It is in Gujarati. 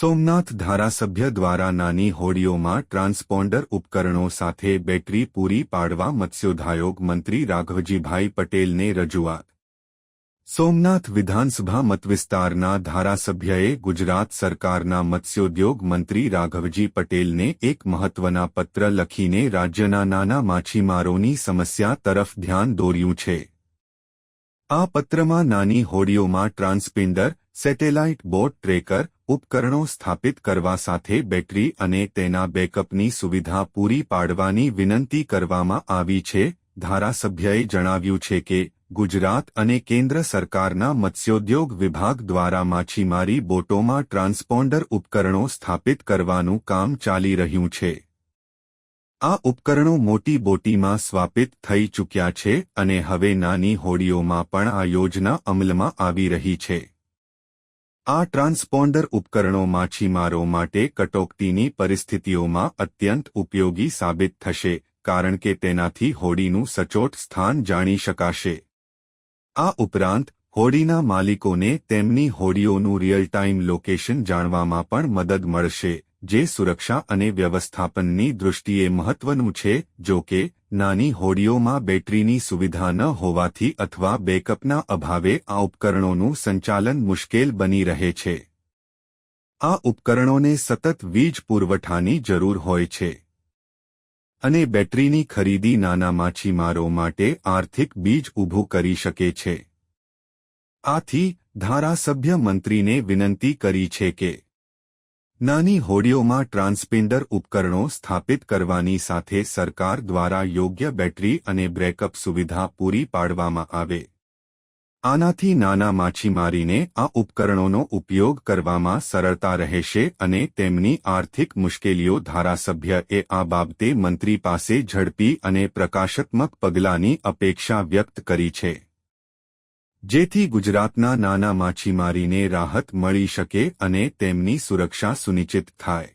સોમનાથ ધારાસભ્ય દ્વારા નાની હોડીઓમાં ટ્રાન્સપોન્ડર ઉપકરણો સાથે બેટરી પૂરી પાડવા મત્સ્યોદ્યોગ મંત્રી રાઘવજીભાઈ પટેલને રજૂઆત। સોમનાથ વિધાનસભા મતવિસ્તારના ધારાસભ્યએ ગુજરાત સરકારના મત્સ્યોદ્યોગ મંત્રી રાઘવજી પટેલને એક મહત્વના પત્ર લખીને રાજ્યના નાના માછીમારોની સમસ્યા તરફ ધ્યાન દોર્યું છે। આ પત્રમાં નાની હોડીઓમાં ટ્રાન્સપોન્ડર, સેટેલાઇટ બોટ ટ્રેકર ઉપકરણો સ્થાપિત કરવા સાથે બેટરી અને તેના બેકઅપની સુવિધા પૂરી પાડવાની વિનંતી કરવામાં આવી છે। ધારાસભ્યએ જણાવ્યું છે કે ગુજરાત અને કેન્દ્ર સરકારના મત્સ્યોદ્યોગ વિભાગ દ્વારા માછીમારી બોટોમાં ટ્રાન્સપોન્ડર ઉપકરણો સ્થાપિત કરવાનું કામ ચાલી રહ્યું છે। આ ઉપકરણો મોટી બોટીમાં સ્થાપિત થઈ ચૂક્યા છે અને હવે નાની હોડીઓમાં પણ આ યોજના અમલમાં આવી રહી છે। આ ટ્રાન્સપોન્ડર ઉપકરણો માછીમારો માટે કટોકટીની પરિસ્થિતિઓમાં અત્યંત ઉપયોગી સાબિત થશે, કારણ કે તેનાથી હોડીનું સચોટ સ્થાન જાણી શકાશે। આ ઉપરાંત હોડીના માલિકોને તેમની હોડીઓનું રિયલ ટાઇમ લોકેશન જાણવામાં પણ મદદ મળશે, જે સુરક્ષા અને વ્યવસ્થાપનની દૃષ્ટિએ મહત્વનું છે। જો કે નાની હોડીઓમાં બેટરીની સુવિધા ન હોવાથી અથવા બેકઅપના અભાવે આ ઉપકરણોનું સંચાલન મુશ્કેલ બની રહે છે। આ ઉપકરણોને સતત વીજ પુરવઠાની જરૂર હોય છે અને બેટરીની ખરીદી નાના માછીમારો માટે આર્થિક બીજ ઊભું કરી શકે છે। આથી ધારાસભ્ય મંત્રીને વિનંતી કરી છે કે નાની હોડીઓમાં ટ્રાન્સપોન્ડર ઉપકરણો સ્થાપિત કરવાની સાથે સરકાર દ્વારા યોગ્ય બેટરી અને બેકઅપ સુવિધા પૂરી પાડવામાં આવે। આનાથી નાના માછીમારીને આ ઉપકરણોનો ઉપયોગ કરવામાં સરળતા રહેશે અને તેમની આર્થિક મુશ્કેલીઓ ધારાસભ્યએ આ બાબતે મંત્રી પાસે ઝડપી અને પ્રકાશાત્મક પગલાંની અપેક્ષા વ્યક્ત કરી છે, જેથી ગુજરાતના નાના માછીમારીને રાહત મળી શકે અને તેમની સુરક્ષા સુનિશ્ચિત થાય।